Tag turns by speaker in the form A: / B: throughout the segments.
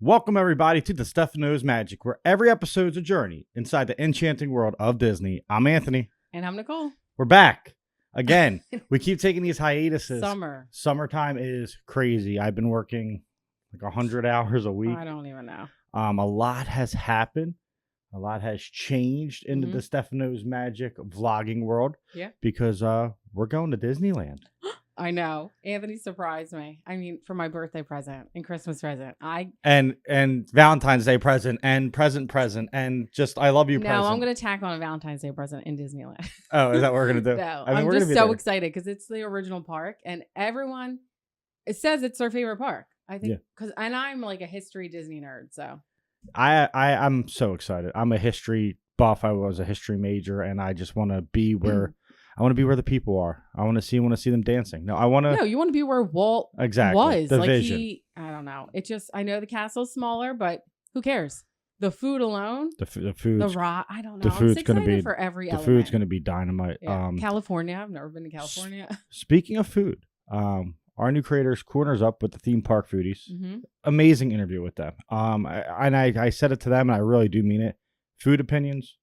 A: Welcome, everybody, to DeStefaknow's Magic, where every episode's a journey inside the enchanting world of Disney. I'm Anthony.
B: And I'm Nicole.
A: We're back. Again, we keep taking these hiatuses.
B: Summertime
A: is crazy. I've been working like 100 hours a week.
B: I don't even know.
A: A lot has happened. A lot has changed in the DeStefaknow's Magic vlogging world.
B: Yeah.
A: Because we're going to Disneyland.
B: I know. Anthony surprised me. I mean, for my birthday present and Christmas present.
A: And Valentine's Day present and present and just I love you present.
B: No, I'm going to tack on a Valentine's Day present in Disneyland.
A: Oh, is that what we're going to do?
B: No, I'm just so excited because it's the original park and everyone, it says it's their favorite park. I think and I'm like a history Disney nerd, so.
A: I'm so excited. I'm a history buff. I was a history major and I just want to be where the people are. I want to see them dancing. No, you want to be where Walt was.
B: The vision. I don't know. I know the castle's smaller, but who cares? The food alone.
A: The food.
B: I don't know. The food's going to be for every element.
A: The food's going to be dynamite.
B: Yeah. California. I've never been to California.
A: Speaking of food, our new creators, Corners Up with the theme park foodies. Amazing interview with them. I said it to them, and I really do mean it. Food opinions.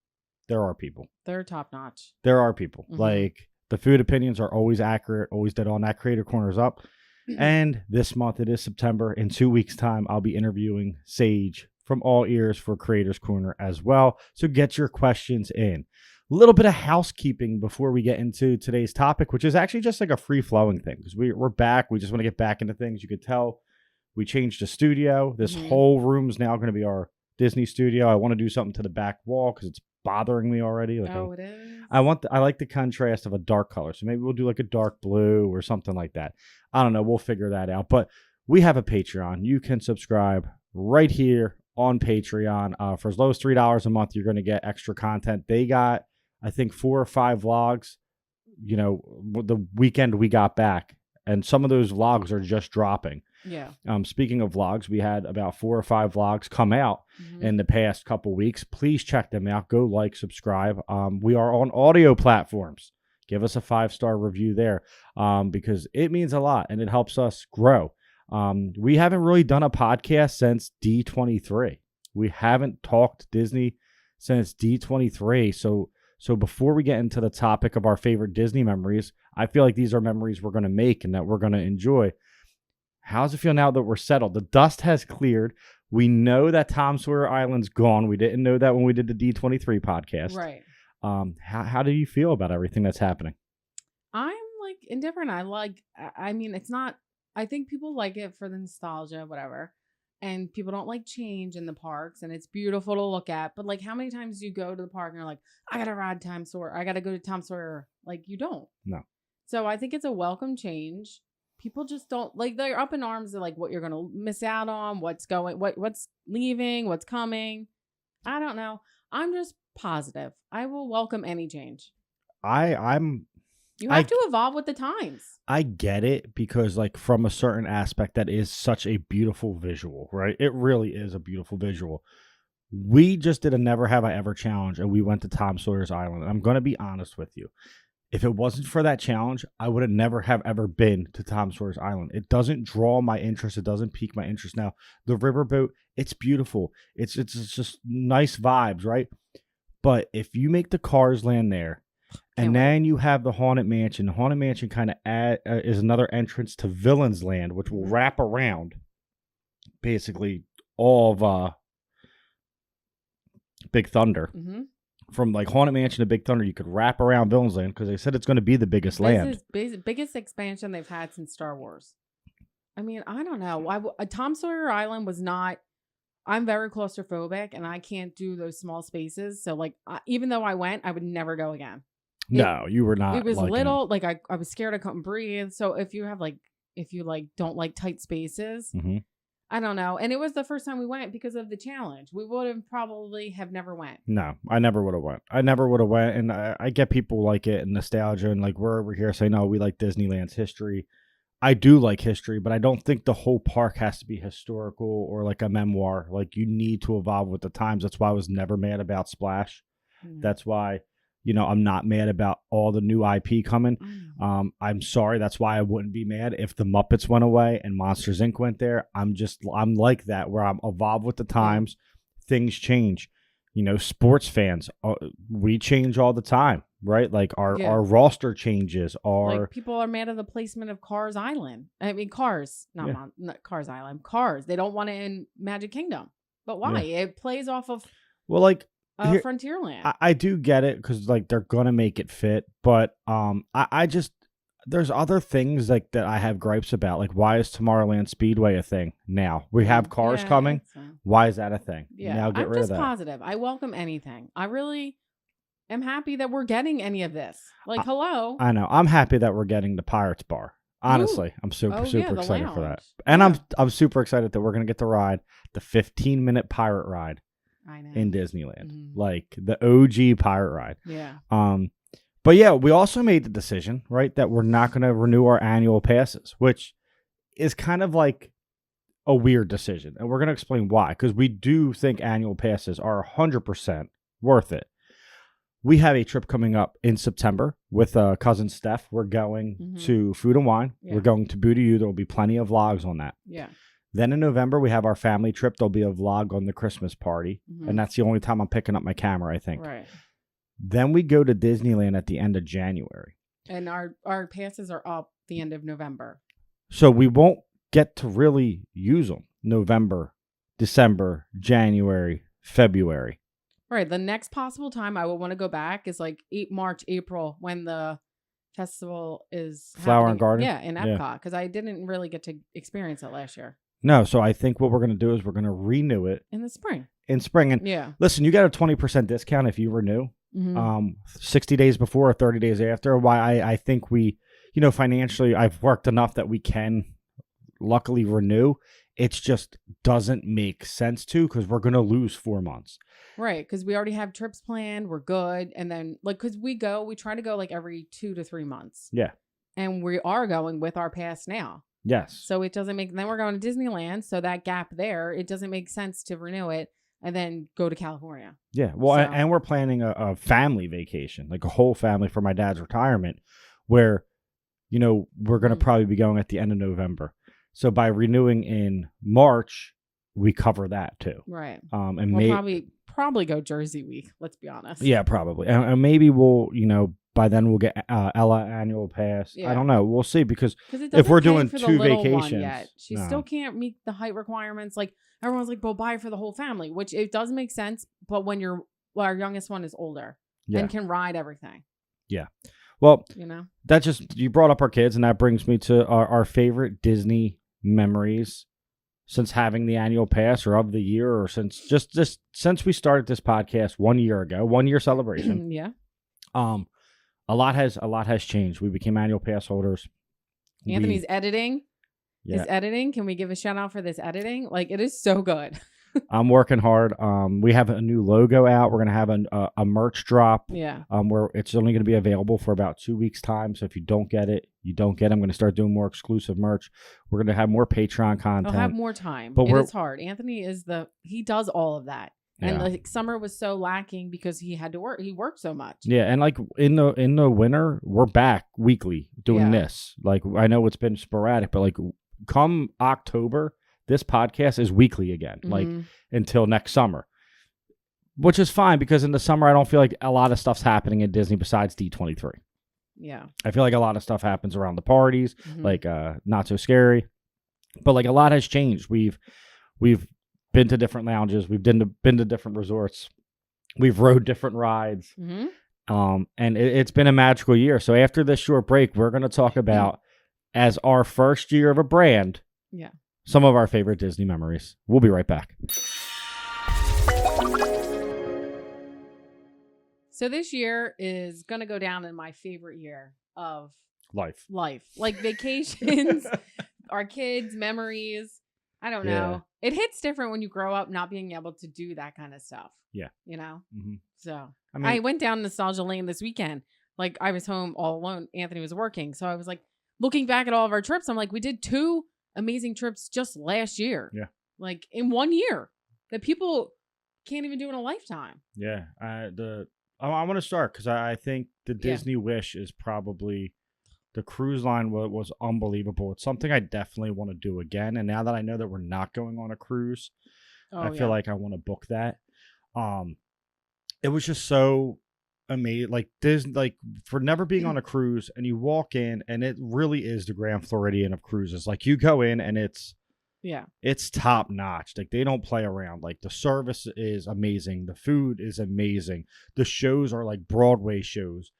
A: There are people.
B: They're top notch.
A: There are people. Like the food opinions are always accurate, always dead on. That creator Corners Up. And this month, it is September. In 2 weeks' time, I'll be interviewing Sage from All Ears for Creators Corner as well. So get your questions in. A little bit of housekeeping before we get into today's topic, which is actually just like a free-flowing thing. Because we're back. We just want to get back into things. You could tell we changed the studio. This whole room is now going to be our Disney studio. I want to do something to the back wall because it's bothering me already. Like
B: it is.
A: I like the contrast of a dark color, so maybe we'll do like a dark blue or something like that. I don't know. We'll figure that out. But we have a Patreon. You can subscribe right here on Patreon. For as low as $3 a month, you're going to get extra content. They got, I think, 4 or 5 vlogs. You know, the weekend we got back, and some of those vlogs are just dropping.
B: Yeah.
A: Speaking of vlogs, we had about 4 or 5 vlogs come out in the past couple weeks. Please check them out. Go like, subscribe. We are on audio platforms. Give us a 5-star review there because it means a lot and it helps us grow. We haven't really done a podcast since D23. We haven't talked Disney since D23. So before we get into the topic of our favorite Disney memories, I feel like these are memories we're going to make and that we're going to enjoy. How's it feel now that we're settled? The dust has cleared. We know that Tom Sawyer Island's gone. We didn't know that when we did the D23 podcast.
B: Right.
A: How do you feel about everything that's happening?
B: I'm like indifferent. I mean, it's not, I think people like it for the nostalgia, whatever. And people don't like change in the parks and it's beautiful to look at. But like, how many times do you go to the park and you're like, I got to ride Tom Sawyer. I got to go to Tom Sawyer. Like, you don't.
A: No.
B: So I think it's a welcome change. People just don't like, they're up in arms of like what you're going to miss out on, what's leaving, what's coming. I don't know. I'm just positive. I will welcome any change. You have to evolve with the times. I
A: get it because like from a certain aspect, that is such a beautiful visual, right? It really is a beautiful visual. We just did a Never Have I Ever challenge and we went to Tom Sawyer's Island. And I'm going to be honest with you. If it wasn't for that challenge, I would have never have ever been to Tom Sawyer's Island. It doesn't draw my interest. It doesn't pique my interest. Now, the riverboat, it's beautiful. It's just nice vibes, right? But if you make the Cars land there, and then you have the Haunted Mansion. The Haunted Mansion kind of is another entrance to Villain's Land, which will wrap around basically all of Big Thunder. From like Haunted Mansion to Big Thunder, you could wrap around Villain's Land because they said it's going to be the biggest land.
B: Biggest expansion they've had since Star Wars. I mean, I don't know. Tom Sawyer Island was not. I'm very claustrophobic and I can't do those small spaces. So like, even though I went, I would never go again.
A: No, you were not.
B: It was little. Like I was scared I couldn't breathe. So if you don't like tight spaces, I don't know. And it was the first time we went because of the challenge. We would have probably never went.
A: No, I never would have went. And I get people like it and nostalgia and like we're over here saying, no, we like Disneyland's history. I do like history, but I don't think the whole park has to be historical or like a memoir. Like you need to evolve with the times. That's why I was never mad about Splash. That's why, I'm not mad about all the new IP coming. I'm sorry. That's why I wouldn't be mad if the Muppets went away and Monsters Inc. went there. I'm like that, where I'm evolved with the times. Things change. Sports fans, we change all the time, right? Like our roster changes.
B: Like people are mad at the placement of Cars Island. I mean, Cars, not Cars Island. Cars. They don't want it in Magic Kingdom. But why? Yeah. It plays off of Frontierland.
A: I do get it, because like they're gonna make it fit, but I just, there's other things like that I have gripes about. Like, why is Tomorrowland Speedway a thing now? We have Cars coming. Why is that a thing?
B: Yeah,
A: now get rid of that.
B: I'm just positive. I welcome anything. I really am happy that we're getting any of this. Like, hello.
A: I know. I'm happy that we're getting the Pirates Bar. Honestly,
B: Ooh.
A: I'm super excited
B: lounge.
A: for that. And I'm super excited that we're gonna get to ride the 15-minute pirate ride.
B: I know.
A: In Disneyland, like the OG pirate ride.
B: Yeah.
A: But yeah, we also made the decision, right, that we're not going to renew our annual passes, which is kind of like a weird decision. And we're going to explain why, because we do think annual passes are 100% worth it. We have a trip coming up in September with cousin Steph. We're going to Food and Wine. Yeah. We're going to Boo-to-You. There will be plenty of vlogs on that.
B: Yeah.
A: Then in November, we have our family trip. There'll be a vlog on the Christmas party. And that's the only time I'm picking up my camera, I think.
B: Right.
A: Then we go to Disneyland at the end of January.
B: And our passes are up the end of November.
A: So we won't get to really use them. November, December, January, February.
B: Right. The next possible time I would want to go back is like March, April, when the festival is
A: Flower and Garden?
B: Yeah, in Epcot, because I didn't really get to experience it last year.
A: No, so I think what we're going to do is we're going to renew it.
B: In the spring.
A: And listen, you got a 20% discount if you renew. 60 days before or 30 days after. Why I think we, financially, I've worked enough that we can luckily renew. It just doesn't make sense to, because we're going to lose 4 months.
B: Right, because we already have trips planned. We're good. And then, because we try to go like every 2 to 3 months.
A: Yeah.
B: And we are going with our pass now.
A: Yes.
B: So it doesn't make, then we're going to Disneyland. So that gap there, it doesn't make sense to renew it and then go to California.
A: Yeah. Well, and we're planning a family vacation, like a whole family for my dad's retirement, where, we're going to probably be going at the end of November. So by renewing in March, we cover that too.
B: Right.
A: And
B: we'll probably go Jersey week. Let's be honest.
A: Yeah, probably. And maybe we'll, by then we'll get Ella annual pass. Yeah. I don't know. We'll see, because if we're doing 2 vacations,
B: she still can't meet the height requirements. Like everyone's like, well, buy for the whole family, which it does make sense. But when our youngest one is older and can ride everything.
A: Yeah. Well, that just, you brought up our kids, and that brings me to our favorite Disney memories since having the annual pass, or of the year, or since since we started this podcast 1 year ago, 1 year celebration.
B: Yeah.
A: A lot has changed. We became annual pass holders.
B: Anthony's editing. Yeah. His editing. Can we give a shout out for this editing? Like, it is so good.
A: I'm working hard. We have a new logo out. We're gonna have a merch drop.
B: Yeah.
A: Where it's only gonna be available for about 2 weeks time. So if you don't get it, you don't get it. I'm gonna start doing more exclusive merch. We're gonna have more Patreon content.
B: I'll have more time. But it's hard. Anthony he does all of this. And like summer was so lacking because he had to work. He worked so much.
A: Yeah, and like in the winter, we're back weekly doing this. Like, I know it's been sporadic, but like come October, this podcast is weekly again. Like until next summer, which is fine, because in the summer I don't feel like a lot of stuff's happening at Disney besides D23.
B: Yeah,
A: I feel like a lot of stuff happens around the parties, like Not So Scary, but like a lot has changed. We've been to different lounges. We've been to different resorts. We've rode different rides. And it's been a magical year. So after this short break, we're going to talk about, as our first year of a brand, some of our favorite Disney memories. We'll be right back.
B: So this year is going to go down in my favorite year of
A: life.
B: Like vacations, our kids, memories. I don't know. It hits different when you grow up not being able to do that kind of stuff.
A: Yeah.
B: So I went down nostalgia lane this weekend. Like, I was home all alone. Anthony was working. So I was like, looking back at all of our trips, I'm like, we did 2 amazing trips just last year.
A: Yeah.
B: Like in 1 year that people can't even do in a lifetime.
A: Yeah. I want to start because I think the Disney Wish is probably The cruise line was unbelievable. It's something I definitely want to do again. And now that I know that we're not going on a cruise, I feel like I want to book that. It was just so amazing. Like this, like for never being on a cruise, and you walk in, and it really is the Grand Floridian of cruises. Like you go in, and it's top notch. Like they don't play around. Like the service is amazing. The food is amazing. The shows are like Broadway shows.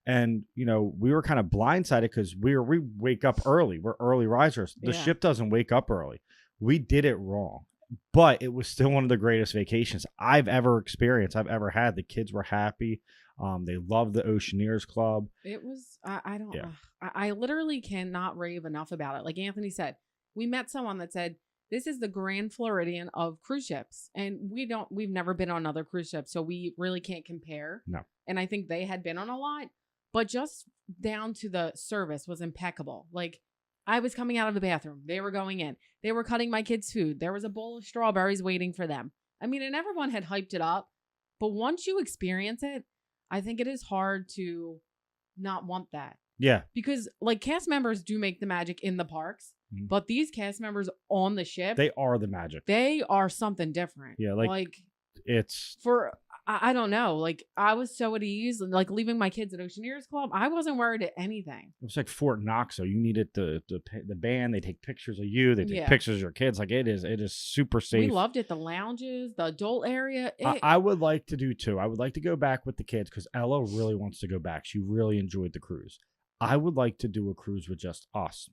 A: And, you know, we were kind of blindsided because we wake up early. We're early risers. The ship doesn't wake up early. We did it wrong. But it was still one of the greatest vacations I've ever experienced, I've ever had. The kids were happy. They loved the Oceaneers Club.
B: It was, I literally cannot rave enough about it. Like Anthony said, we met someone that said, this is the Grand Floridian of cruise ships. And we've never been on another cruise ship. So we really can't compare.
A: No.
B: And I think they had been on a lot. But just down to the service was impeccable. Like I was coming out of the bathroom. They were going in. They were cutting my kids' food. There was a bowl of strawberries waiting for them. I mean, and everyone had hyped it up. But once you experience it, I think it is hard to not want that.
A: Yeah.
B: Because like cast members do make the magic in the parks. Mm-hmm. But these cast members on the ship.
A: They are the magic.
B: They are something different.
A: Yeah. Like it's.
B: I don't know. Like I was so at ease, like leaving my kids at Oceaneers Club. I wasn't worried at anything.
A: It was like Fort Knox. So you needed the band. They take pictures of you. They take pictures of your kids. Like it is super safe.
B: We loved it. The lounges, the adult area.
A: I would like to do too. I would like to go back with the kids because Ella really wants to go back. She really enjoyed the cruise. I would like to do a cruise with just us.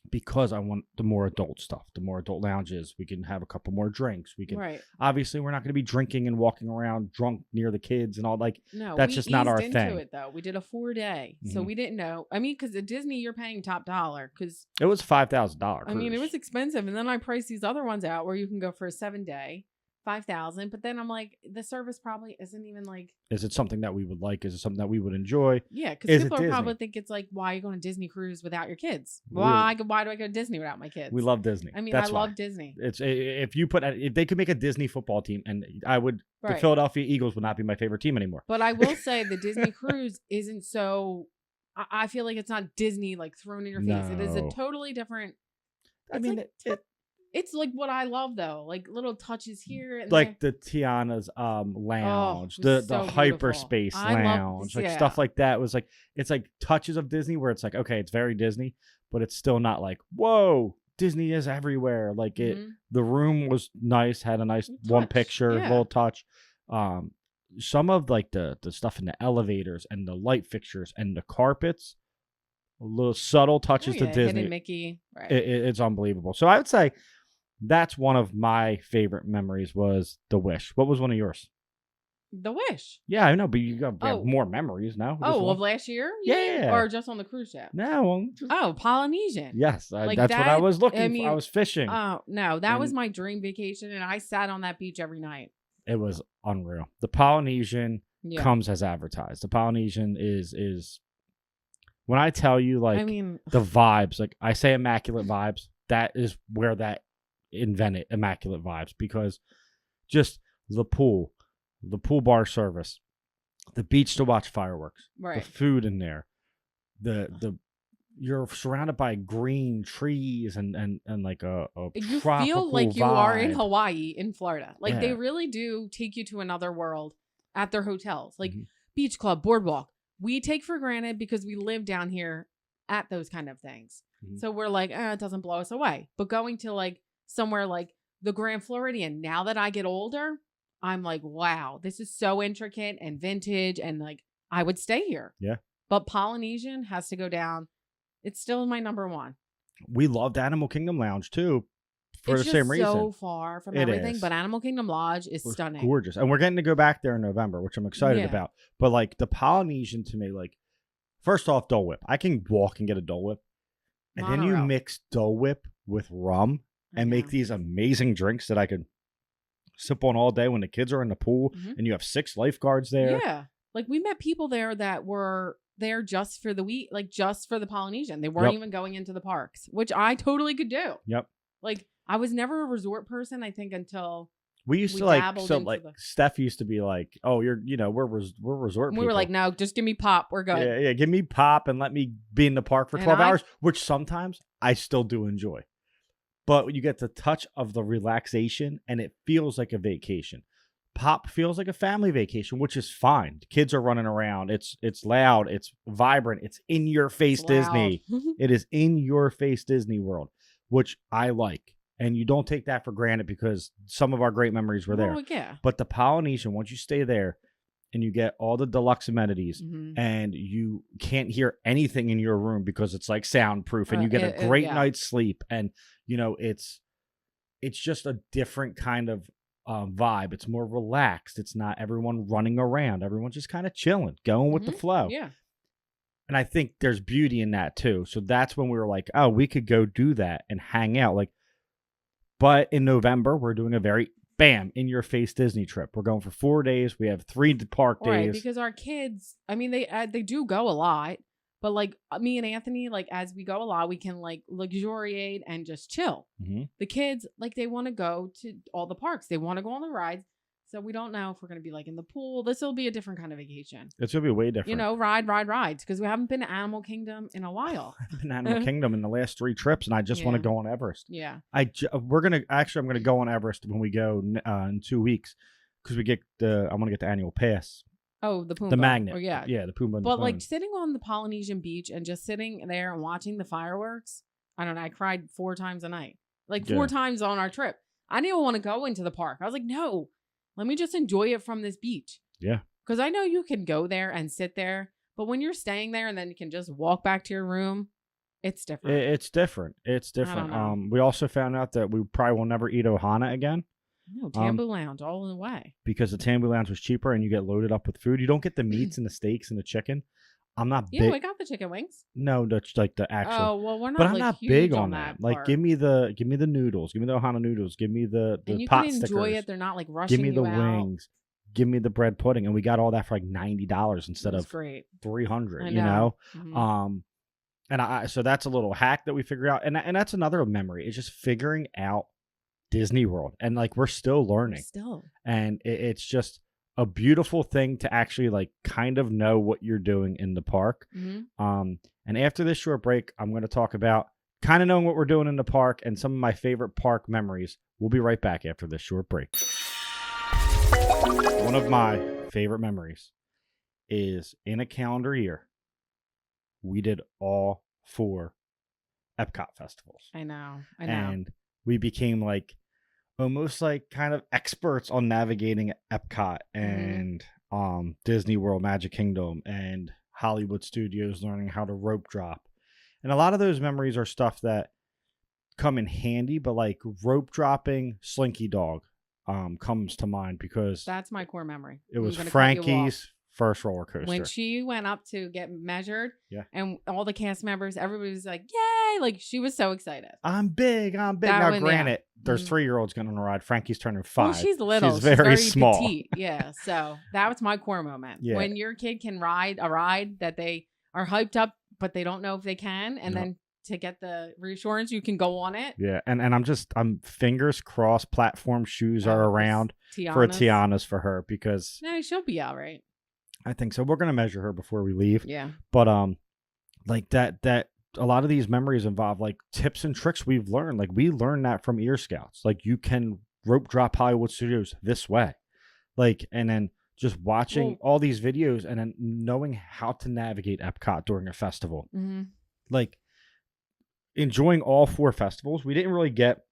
A: Because I want the more adult stuff, the more adult lounges. We can have a couple more drinks. We can obviously we're not going to be drinking and walking around drunk near the kids and all. Like that's just not our thing. It
B: though we did a 4-day, so we didn't know. I mean, because at Disney you're paying top dollar because
A: it was $5,000.
B: I mean, it was expensive, and then I priced these other ones out where you can go for a 7-day. 5,000, but then I'm like, the service probably isn't even like.
A: Is it something that we would like? Is it something that we would enjoy?
B: Yeah, because people are probably think it's like, why are you going to Disney cruise without your kids? Why do I go to Disney without my kids?
A: We love Disney.
B: I mean, I love Disney.
A: It's if they could make a Disney football team, and I would, the Philadelphia Eagles would not be my favorite team anymore.
B: But I will say the Disney cruise isn't so. I feel like it's not Disney like thrown in your face. It is a totally different. I mean, it's like what I love though, like little touches here, and
A: like the Tiana's lounge, the hyperspace lounge, like stuff like that was like it's like touches of Disney where it's like okay, it's very Disney, but it's still not like whoa, Disney is everywhere. Like it, the room was nice, had a nice one picture, little touch. Some of like the stuff in the elevators and the light fixtures and the carpets, little subtle touches to Disney.
B: Hidden Mickey,
A: it's unbelievable. So I would say. That's one of my favorite memories was The Wish. What was one of yours?
B: The Wish.
A: Yeah, I know, but you have more memories now.
B: Of last year?
A: Yeah.
B: Or just on the cruise ship?
A: No.
B: Polynesian.
A: Yes, that's what I was looking for. I was fishing.
B: Oh, no, that was my dream vacation, and I sat on that beach every night.
A: It was unreal. The Polynesian comes as advertised. The Polynesian is when I tell you, like, the vibes, like I say immaculate vibes, that is where that invented immaculate vibes because just the pool bar service, the beach to watch fireworks, the food in there, the you're surrounded by green trees and like a
B: you
A: tropical
B: feel like
A: vibe.
B: You are in Hawaii in Florida. Like they really do take you to another world at their hotels, like beach club, boardwalk. We take for granted because we live down here at those kind of things. So we're like, it doesn't blow us away. But going to like somewhere like the Grand Floridian, now that I get older, I'm like, wow, this is so intricate and vintage, and like I would stay here.
A: Yeah.
B: But Polynesian has to go down. It's still my number one.
A: We loved Animal Kingdom Lounge too, for the same reason.
B: It's so far from everything, but Animal Kingdom Lodge is stunning,
A: gorgeous, and we're getting to go back there in November, which I'm excited about. But like the Polynesian to me, like first off, Dole Whip. I can walk and get a Dole Whip, and then you mix Dole Whip with rum. And make these amazing drinks that I could sip on all day when the kids are in the pool and you have 6 lifeguards there.
B: Yeah. Like we met people there that were there just for the week, like just for the Polynesian. They weren't even going into the parks, which I totally could do.
A: Yep.
B: Like I was never a resort person, I think, until
A: We used
B: We
A: to like,
B: dabbled
A: so
B: into
A: like
B: the-
A: Steph used to be like, oh, we're resort
B: We
A: people.
B: were like, no, just give me pop. We're good.
A: Yeah, give me pop and let me be in the park for
B: And
A: 12 hours, which sometimes I still do enjoy. But you get the touch of the relaxation and it feels like a vacation. Pop feels like a family vacation, which is fine. Kids are running around. It's loud. It's vibrant. It's in your face
B: It's loud.
A: Disney. It is in your face Disney World, which I like. And you don't take that for granted because some of our great memories were there.
B: Oh, yeah.
A: But the Polynesian, once you stay there and you get all the deluxe amenities and you can't hear anything in your room because it's like soundproof and you get a great night's sleep. And, it's just a different kind of vibe. It's more relaxed. It's not everyone running around. Everyone's just kind of chilling, going with the flow.
B: Yeah.
A: And I think there's beauty in that too. So that's when we were like, oh, we could go do that and hang out. But in November, we're doing a very in your face Disney trip. We're going for 4 days. We have 3 park days.
B: Right, because our kids, I mean, they do go a lot, but like me and Anthony, like as we go a lot, we can like luxuriate and just chill. The kids, like they want to go to all the parks. They want to go on the rides. So we don't know if we're going to be like in the pool. This will be a different kind of vacation.
A: It's going to be way different.
B: Rides because we haven't been to Animal Kingdom in a while.
A: I've been to Animal Kingdom in the last 3 trips, and I just want to go on Everest.
B: Yeah.
A: I'm going to go on Everest when we go in 2 weeks because I want to get the annual pass.
B: Oh, the Pumbaa.
A: The magnet.
B: Oh, yeah.
A: Yeah, the Pumbaa.
B: But like sitting on the Polynesian beach and just sitting there and watching the fireworks, I don't know. I cried 4 times a night. Like 4 times on our trip. I didn't even want to go into the park. I was like, no. Let me just enjoy it from this beach. Yeah. Because I know you can go there and sit there, but when you're staying there and then you can just walk back to your room, it's different.
A: It's different. It's different. We also found out that we probably will never eat Ohana again.
B: No, Tambu Lounge all in the way.
A: Because the Tambu Lounge was cheaper and you get loaded up with food. You don't get the meats and the steaks and the chicken. I'm not big.
B: Yeah, we got the chicken wings.
A: No, that's like the actual.
B: Oh, well, we're not.
A: But I'm
B: like,
A: not
B: huge
A: big on
B: that.
A: Like, give me the noodles. Give me the Ohana noodles. Give me the
B: and you
A: pot
B: can enjoy
A: stickers.
B: it. They're not like rushing
A: you out. Give me the
B: out.
A: wings. Give me the bread pudding, and we got all that for like $90 instead of
B: great.
A: $300. You know, so that's a little hack that we figured out, and that's another memory. It's just figuring out Disney World, and like we're still learning. And it's just a beautiful thing to actually like kind of know what you're doing in the park. And after this short break, I'm going to talk about kind of knowing what we're doing in the park and some of my favorite park memories. We'll be right back after this short break. One of my favorite memories is in a calendar year, we did all 4 Epcot festivals.
B: I know.
A: And we became like almost like kind of experts on navigating Epcot and Disney World, Magic Kingdom, and Hollywood Studios, learning how to rope drop. And a lot of those memories are stuff that come in handy, but like rope dropping Slinky Dog comes to mind because
B: that's my core memory.
A: It was Frankie's first roller coaster.
B: When she went up to get measured, and all the cast members, everybody was like, yay! Like, she was so excited. I'm big. Now,
A: granted, there's 3-year-olds going on a ride. Frankie's turning 5.
B: Well, she's little.
A: She's very small.
B: Petite. Yeah, so that was my core moment. Yeah. When your kid can ride a ride that they are hyped up, but they don't know if they can, and then to get the reassurance you can go on it.
A: Yeah, and I'm fingers crossed platform shoes are around for Tiana's for her because
B: she'll be all right.
A: I think so. We're gonna measure her before we leave.
B: Yeah.
A: But like that a lot of these memories involve like tips and tricks we've learned. Like we learned that from Ear Scouts. Like you can rope drop Hollywood Studios this way. Like and then just watching all these videos and then knowing how to navigate Epcot during a festival. Like enjoying all 4 festivals. We didn't really get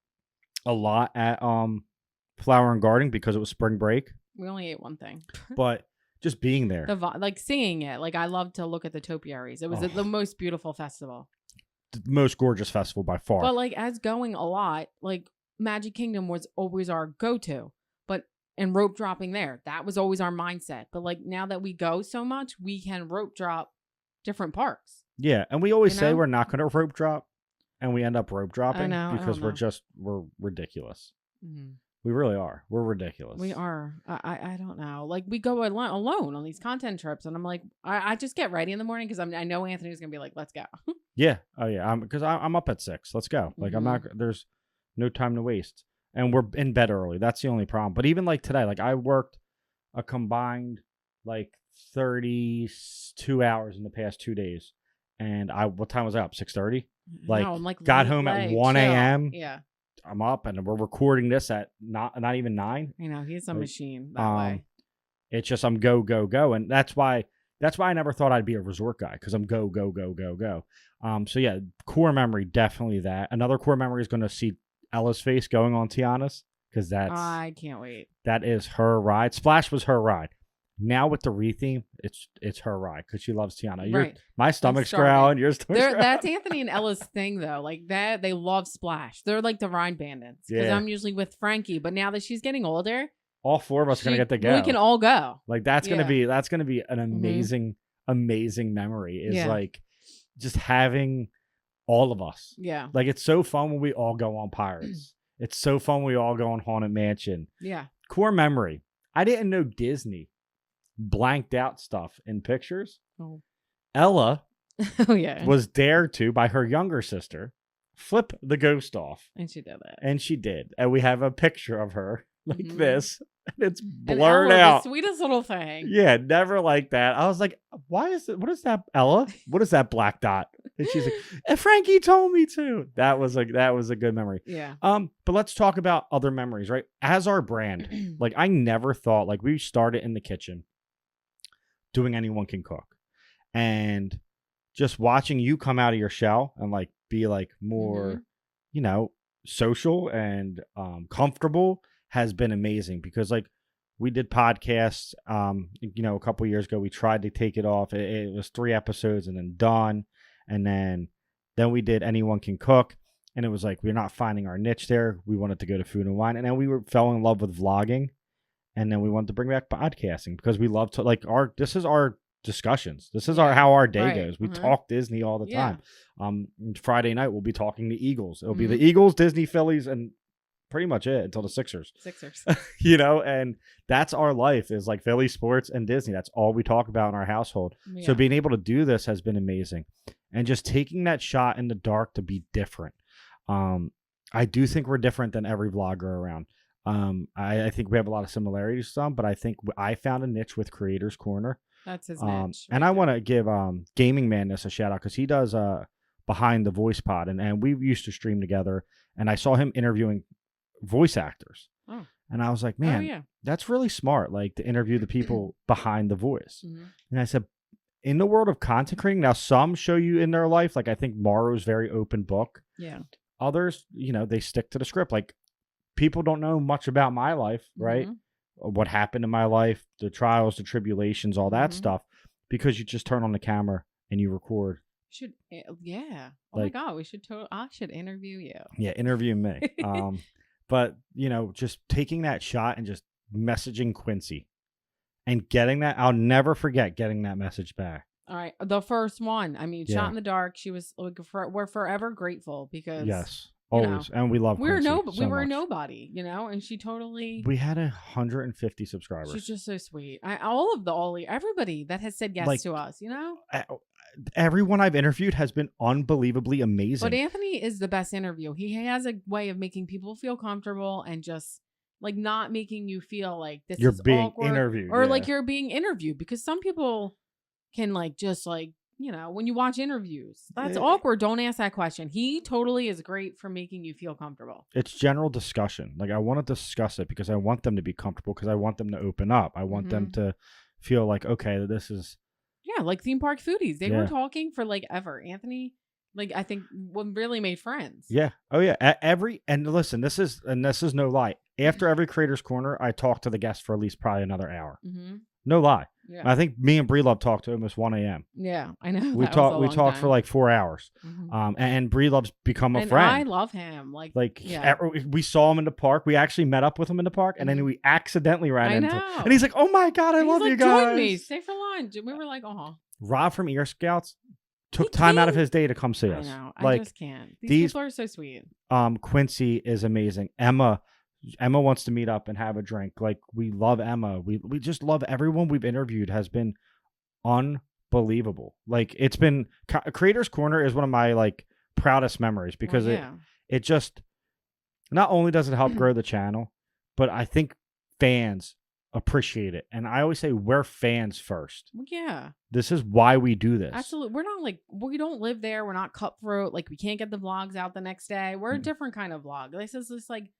A: a lot at Flower and Garden because it was spring break.
B: We only ate one thing.
A: But just being there.
B: Like seeing it. Like I love to look at the topiaries. It was the most beautiful festival.
A: The most gorgeous festival by far.
B: But like as going a lot, like Magic Kingdom was always our go-to. And rope dropping there, that was always our mindset. But like now that we go so much, we can rope drop different parks.
A: Yeah, and we always say we're not going to rope drop, and we end up rope dropping because we're ridiculous. We really are. We're ridiculous.
B: We are. I don't know. Like we go alone on these content trips, and I'm like, I just get ready in the morning because I know Anthony's gonna be like, let's go.
A: Yeah. Oh yeah. Because I'm up at 6. Let's go. Like I'm not. There's no time to waste. and we're in bed early. That's the only problem. But even like today, like I worked a combined like 32 hours in the past 2 days. And what time was I up? 6:30? Like,
B: no, I'm like
A: got home at 1 a.m.
B: Yeah.
A: I'm up and we're recording this at not even 9.
B: I know, he's a
A: Like,
B: machine that way.
A: It's just I'm go, go, go. And that's why I never thought I'd be a resort guy, because I'm go, go, go, go, go. So yeah, core memory, definitely that. Another core memory is going to see Ella's face going on Tiana's, because
B: I can't wait.
A: That is her ride. Splash was her ride. Now with the retheme, it's her ride because she loves Tiana.
B: Right.
A: My stomach's growling. Your stomach's growling.
B: That's Anthony and Ella's thing, though. Like that, they love Splash. They're like the ride bandits. Because I'm usually with Frankie, but now that she's getting older,
A: all 4 of us are gonna get to go.
B: We can all go.
A: Like that's gonna be an amazing, amazing memory. Is like just having all of us.
B: Yeah.
A: Like it's so fun when we all go on Pirates. It's so fun when we all go on Haunted Mansion.
B: Yeah.
A: Core memory. I didn't know Disney blanked out stuff in pictures.
B: Oh.
A: Ella was dared to, by her younger sister, flip the ghost off.
B: And she did it.
A: And she did. And we have a picture of her like this. And it's
B: and
A: blurred
B: Ella,
A: out.
B: The sweetest little thing.
A: Yeah, never like that. I was like, why is it? What is that, Ella? What is that black dot? And she's like, and Frankie told me to. That was a good memory.
B: Yeah.
A: But let's talk about other memories, right? As our brand, like I never thought, like we started in the kitchen doing Anyone Can Cook, and just watching you come out of your shell and like be like more, social and comfortable has been amazing, because like we did podcasts, a couple years ago. We tried to take it off. It was 3 episodes and then done. And then we did Anyone Can Cook, and it was like, we're not finding our niche there. We wanted to go to food and wine. And then we fell in love with vlogging. And then we wanted to bring back podcasting because we love to this is our discussions. This is how our day goes. We talk Disney all the time. Friday night we'll be talking the Eagles. It'll be the Eagles, Disney, Phillies, and pretty much it until the Sixers. And that's our life, is like Philly sports and Disney. That's all we talk about in our household. So being able to do this has been amazing. And just taking that shot in the dark to be different. I do think we're different than every vlogger around. I think we have a lot of similarities to some, but I think I found a niche with Creators Corner.
B: That's his niche.
A: And I want to give Gaming Madness a shout out, because he does Behind the Voice Pod, and we used to stream together, and I saw him interviewing voice actors. Oh. And I was like, man, that's really smart, like to interview the people behind the voice. And I said, in the world of content creating, now some show you in their life, like I think Maru's very open book.
B: Yeah.
A: Others, they stick to the script. Like people don't know much about my life, right? What happened in my life, the trials, the tribulations, all that stuff, because you just turn on the camera and you record.
B: Oh my God, I should interview you.
A: Yeah, interview me. But just taking that shot and just messaging Quincy and getting that, I'll never forget getting that message back.
B: All right, the first one. I mean, Shot in the Dark. She was like, we're forever grateful, because
A: always, and we love.
B: We were a nobody, and she totally.
A: We had 150 subscribers.
B: She's just so sweet. Everybody that has said yes to us,
A: everyone I've interviewed has been unbelievably amazing.
B: But Anthony is the best interview. He has a way of making people feel comfortable and just like not making you feel like you're being awkward,
A: interviewed,
B: or like you're being interviewed, because some people can when you watch interviews, that's awkward. Don't ask that question. He totally is great for making you feel comfortable.
A: It's general discussion. Like I want to discuss it because I want them to be comfortable, because I want them to open up. I want them to feel like, okay, this is.
B: Yeah, like theme park foodies. They were talking for like ever. Anthony, like I think, really made friends.
A: Yeah. Oh yeah. And listen, this is no lie. After every Creators Corner, I talk to the guest for at least probably another hour. No lie. Yeah. I think me and Bree Love talked to almost 1 a.m.
B: Yeah, I know.
A: We talked for like 4 hours. And Bree Love's become a friend.
B: I love him.
A: We saw him in the park. We actually met up with him in the park, and then we accidentally ran into him. And he's like, "Oh my God, I love you guys.
B: Join me. Stay for lunch." And we were like,
A: Rob from Ear Scouts took time out of his day to come see us.
B: I know. I just can't. These people are so sweet.
A: Quincy is amazing. Emma wants to meet up and have a drink. Like, we love Emma. We just love everyone we've interviewed. Has been unbelievable. Like, it's been Creators Corner is one of my like proudest memories, because it just not only does it help grow the channel, but I think fans appreciate it. And I always say we're fans first.
B: Yeah.
A: This is why we do this.
B: Absolutely. We're not like, we don't live there. We're not cutthroat. Like we can't get the vlogs out the next day. We're a different kind of vlog. This is just like,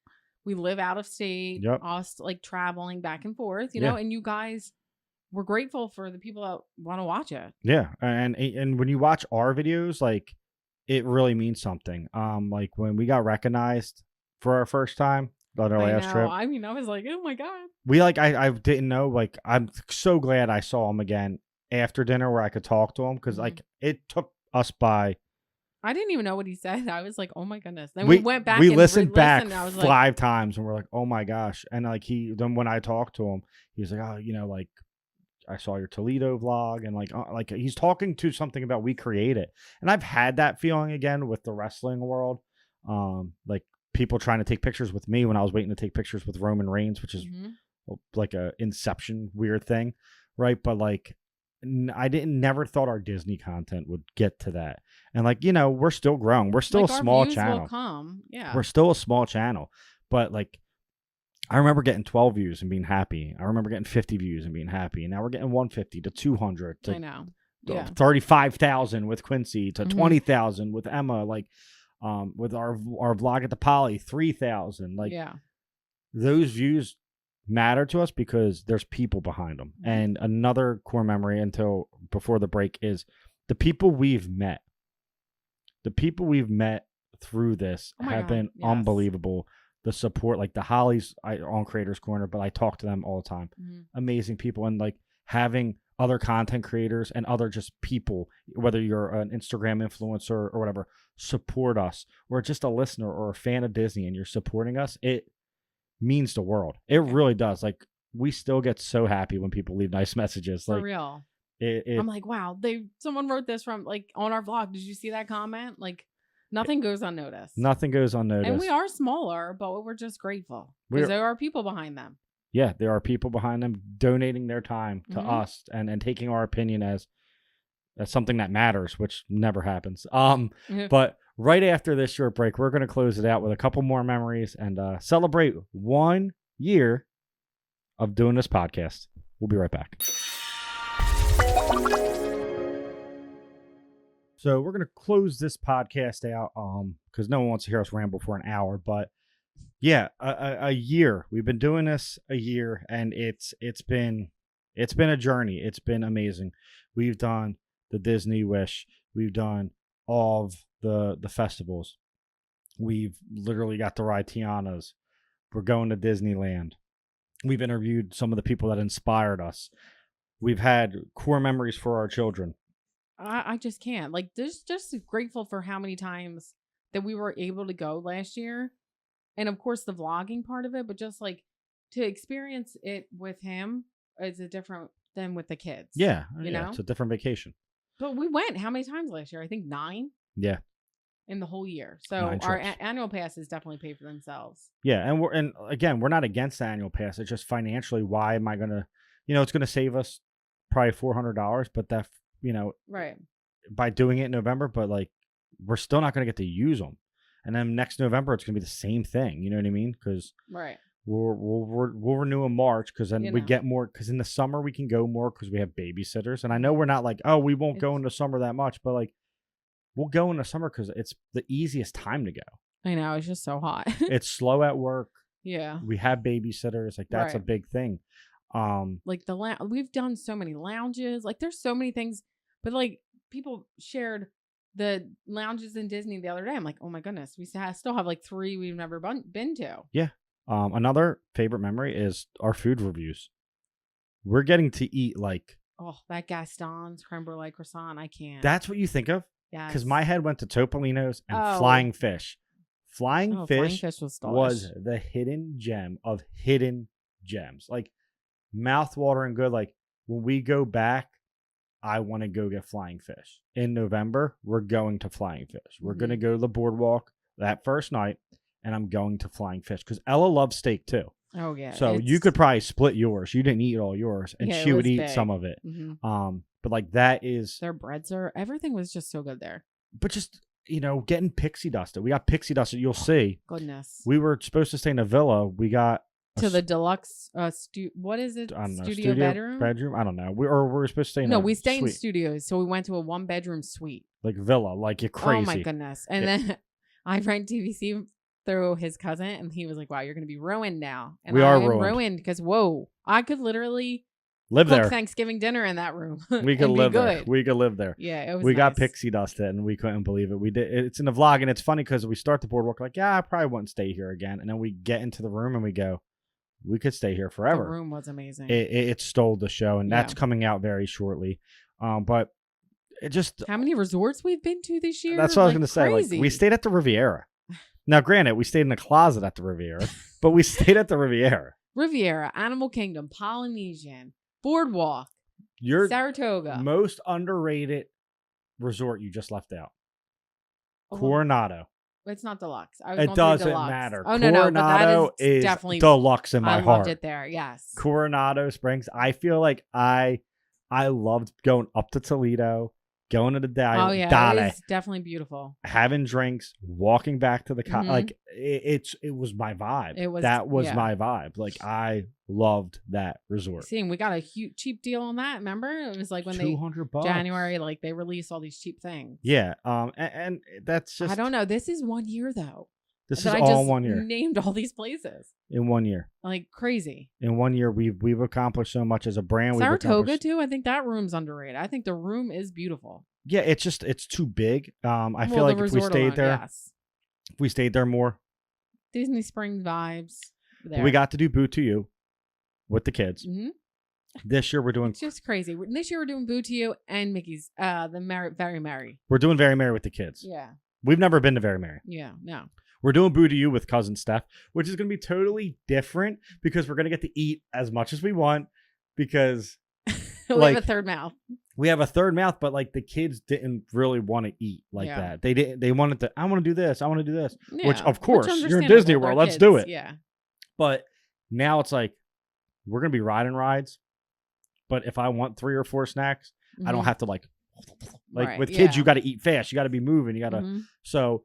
B: we live out of state, us like traveling back and forth, you know, and you guys, we're grateful for the people that want to watch it.
A: Yeah. And when you watch our videos, like it really means something. Like when we got recognized for our first time on our last trip.
B: I mean, I was like, oh my God.
A: We like, I didn't know, like, I'm so glad I saw him again after dinner where I could talk to him. Cause like it took us by.
B: I didn't even know what he said. I was like, oh my goodness. Then we went back.
A: We listened back
B: and I was
A: 5 times and we're like, oh my gosh. And like then when I talked to him, he was like, oh, you know, like I saw your Toledo vlog and like he's talking to something about we create it. And I've had that feeling again with the wrestling world. Like people trying to take pictures with me when I was waiting to take pictures with Roman Reigns, which is like a Inception weird thing. Right. But like, I never thought our Disney content would get to that. And like, you know, we're still growing. We're still
B: like
A: a small channel.
B: Will come. Yeah.
A: We're still a small channel. But like, I remember getting 12 views and being happy. I remember getting 50 views and being happy. And now we're getting 150 to 200 to
B: I know. Yeah.
A: 35,000 with Quincy to 20,000 with Emma. Like, with our vlog at the Poly, 3,000. Like, those views matter to us because there's people behind them. And another core memory until before the break is the people we've met. The people we've met through this have been unbelievable. The support, like the Hollies on Creators Corner, but I talk to them all the time. Amazing people. And like having other content creators and other just people, whether you're an Instagram influencer or whatever, support us, or just a listener or a fan of Disney and you're supporting us, it means the world. It really does. Like we still get so happy when people leave nice messages.
B: For
A: like
B: real.
A: I'm
B: like, wow, someone wrote this from like on our vlog. Did you see that comment? Like nothing goes unnoticed.
A: Nothing goes unnoticed.
B: And we are smaller, but we're just grateful because there are people behind them.
A: Yeah, there are people behind them donating their time to us and taking our opinion as something that matters, which never happens. But right after this short break, we're going to close it out with a couple more memories and celebrate 1 year of doing this podcast. We'll be right back. So we're going to close this podcast out because no one wants to hear us ramble for an hour. But yeah, a year. We've been doing this a year, and it's been a journey. It's been amazing. We've done the Disney Wish. We've done all of the festivals. We've literally got to ride Tiana's. We're going to Disneyland. We've interviewed some of the people that inspired us. We've had core memories for our children.
B: I just can't. Like, just grateful for how many times that we were able to go last year. And of course, the vlogging part of it, but just like to experience it with him is a different than with the kids.
A: Yeah.
B: You know?
A: It's a different vacation.
B: But we went how many times last year? I think 9.
A: Yeah.
B: In the whole year. So our annual passes definitely pay for themselves.
A: Yeah. And again, we're not against the annual pass. It's just financially, why am I going to, it's going to save us probably $400, but that,
B: right.
A: By doing it in November, but like, we're still not going to get to use them. And then next November, it's going to be the same thing. You know what I mean? Because we'll renew in March because then we get more. Because in the summer, we can go more because we have babysitters. And I know we're not like, oh, we won't go in the summer that much. But like, we'll go in the summer because it's the easiest time to go.
B: I know. It's just so hot.
A: It's slow at work.
B: Yeah.
A: We have babysitters. Like, that's a big thing.
B: Like we've done so many lounges. Like, there's so many things. But like, people shared the lounges in Disney the other day. I'm like, oh my goodness, we still have like 3 we've never been to.
A: Yeah. Another favorite memory is our food reviews. We're getting to eat like,
B: that Gaston's creme brulee croissant. I can't.
A: That's what you think of?
B: Yeah.
A: Because my head went to Topolino's and Flying Fish. Flying Fish was the hidden gem of hidden gems. Like, mouthwatering good. Like, when we go back, I want to go get Flying Fish. In November, we're going to Flying Fish. We're going to go to the boardwalk that first night, and I'm going to Flying Fish because Ella loves steak too.
B: Oh, yeah.
A: So you could probably split yours. You didn't eat all yours, and she would eat some of it. But like, that is...
B: Their breads everything was just so good there.
A: But just getting pixie dusted. We got pixie dusted. You'll see.
B: Goodness.
A: We were supposed to stay in a villa. We got
B: to the deluxe what is it?
A: I don't know,
B: studio bedroom?
A: I don't know. We're supposed to stay in
B: No,
A: a
B: we stay in
A: suite.
B: studios. So we went to a 1-bedroom suite.
A: Like villa, like you're crazy.
B: Oh my goodness. And then I rent TVC through his cousin and he was like, wow, you're going to be ruined now. And
A: We are
B: I'm
A: ruined
B: because, whoa, I could literally
A: live
B: cook
A: there.
B: Thanksgiving dinner in that room.
A: We could live there. We could live there.
B: Yeah, it was
A: We got
B: nice.
A: pixie dusted and we couldn't believe it. We did. It's in the vlog and it's funny because we start the boardwalk like, yeah, I probably wouldn't stay here again. And then we get into the room and we go, we could stay here forever.
B: The room was amazing.
A: It stole the show and that's coming out very shortly. But it just.
B: How many resorts we've been to this year?
A: That's what I was going to say. Like, we stayed at the Riviera. Now, granted, we stayed in a closet at the Riviera, but we stayed at the Riviera.
B: Riviera, Animal Kingdom, Polynesian, Boardwalk,
A: Your
B: Saratoga.
A: most underrated resort you just left out.
B: Oh,
A: Coronado.
B: It's not deluxe.
A: It doesn't matter.
B: Oh,
A: Coronado
B: no, but that is
A: is
B: definitely
A: deluxe in my
B: I
A: heart.
B: loved it there. Yes.
A: Coronado Springs. I feel like I loved going up to Toledo, going to the
B: Oh yeah,
A: Dale,
B: it is definitely beautiful.
A: having drinks, walking back to the like it was my vibe. That was my vibe. Like I loved that resort.
B: See, we got a huge cheap deal on that. Remember, it was like when
A: $200
B: January, like they released all these cheap things.
A: Yeah. And that's just.
B: I don't know. This is 1 year though.
A: This is
B: I
A: all
B: just
A: 1 year.
B: Named all these places
A: In 1 year.
B: like crazy.
A: In 1 year, we've accomplished so much as a brand.
B: Saratoga too. I think that room's underrated. I think the room is beautiful.
A: Yeah, it's too big. I feel like if we stayed there, if we stayed there more,
B: Disney Springs vibes. There.
A: we got to do Boo to You with the kids.
B: Mm-hmm.
A: This year we're doing.
B: It's just crazy. This year we're doing Boo to You and Mickey's. Very Merry.
A: We're doing Very Merry with the kids.
B: Yeah.
A: We've never been to Very Merry.
B: Yeah. No.
A: We're doing Boo to You with cousin Steph, which is going to be totally different because we're going to get to eat as much as we want because
B: we have a third mouth.
A: We have a third mouth, but like the kids didn't really want to eat like that. They didn't. They wanted to. I want to do this. I want to do this.
B: Yeah,
A: which of course you're in Disney World. Let's do it.
B: Yeah.
A: But now it's like we're gonna be riding rides. But if I want 3 or 4 snacks, I don't have to like
B: right,
A: with kids. You got to eat fast. You got to be moving. You got to. So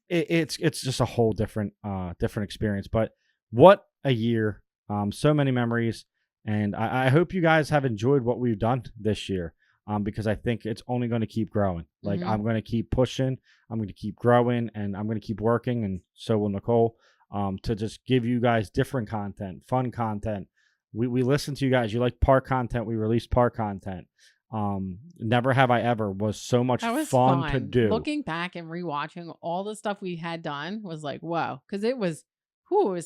A: it's just a whole different experience. But what a year! So many memories. And I hope you guys have enjoyed what we've done this year because I think it's only going to keep growing. Like I'm going to keep pushing. I'm going to keep growing and I'm going to keep working. And so will Nicole to just give you guys different content, fun content. We listen to you guys. You like park content. We released park content. Never Have I Ever was so much fun to do.
B: Looking back and rewatching all the stuff we had done was like, whoa. Because it was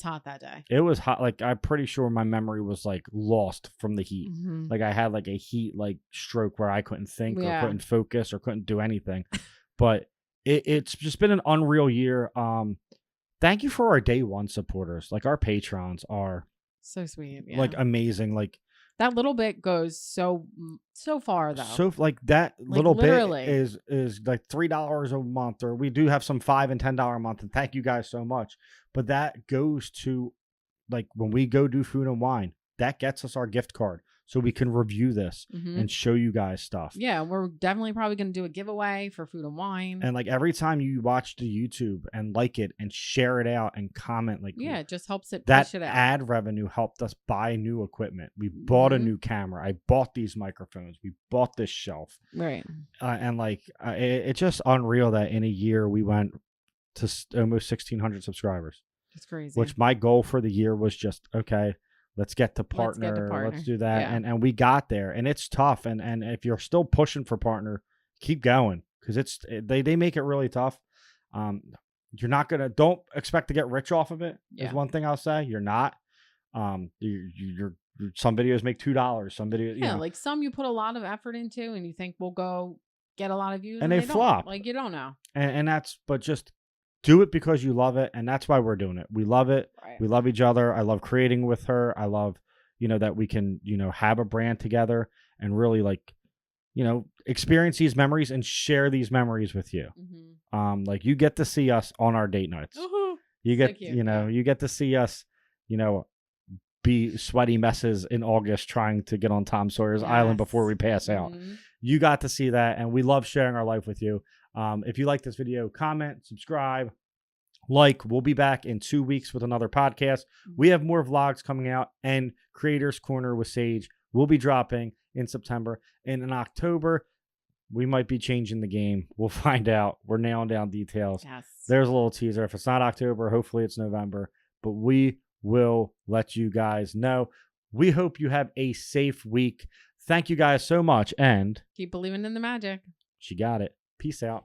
B: hot that day.
A: It was hot. Like I'm pretty sure my memory was like lost from the heat. Like I had like a heat like stroke where I couldn't think or couldn't focus or couldn't do anything. But it's just been an unreal year. Thank you for our day one supporters. Like our patrons are
B: so sweet. Yeah.
A: Like amazing. Like
B: that little bit goes so far though.
A: So like that little bit is like $3 a month, or we do have some $5 and $10 a month. And thank you guys so much. But that goes to like when we go do Food and Wine, that gets us our gift card. So we can review this and show you guys stuff.
B: Yeah, we're definitely probably going to do a giveaway for Food and Wine.
A: And like every time you watch the YouTube and like it and share it out and comment, like
B: it just helps it
A: that
B: push it out.
A: Ad revenue helped us buy new equipment. We bought a new camera. I bought these microphones. We bought this shelf.
B: Right.
A: And like it's just unreal that in a year we went to almost 1,600 subscribers.
B: It's crazy.
A: Which my goal for the year was just okay. Let's get to partner. Let's do that.
B: Yeah.
A: And we got there. And it's tough. And if you're still pushing for partner, keep going. Because they make it really tough. You're not gonna don't expect to get rich off of it. Is one thing I'll say. You're not. You're some videos make $2. Some videos, you know.
B: Like some you put a lot of effort into and you think we'll go get a lot of views.
A: And they flop.
B: Like you don't know.
A: And that's but just do it because you love it, and that's why we're doing it. We love it.
B: Right.
A: We love each other. I love creating with her. I love, that we can, have a brand together and really like, experience these memories and share these memories with you. Like you get to see us on our date nights. You get, so you get to see us, be sweaty messes in August trying to get on Tom Sawyer's Island before we pass out. You got to see that, and we love sharing our life with you. If you like this video, comment, subscribe, like. We'll be back in 2 weeks with another podcast. We have more vlogs coming out, and Creators Corner with Sage will be dropping in September. And in October, we might be changing the game. We'll find out. We're nailing down details.
B: Yes.
A: There's a little teaser. If it's not October, hopefully it's November. But we will let you guys know. We hope you have a safe week. Thank you guys so much. And
B: keep believing in the magic.
A: she got it. Peace out.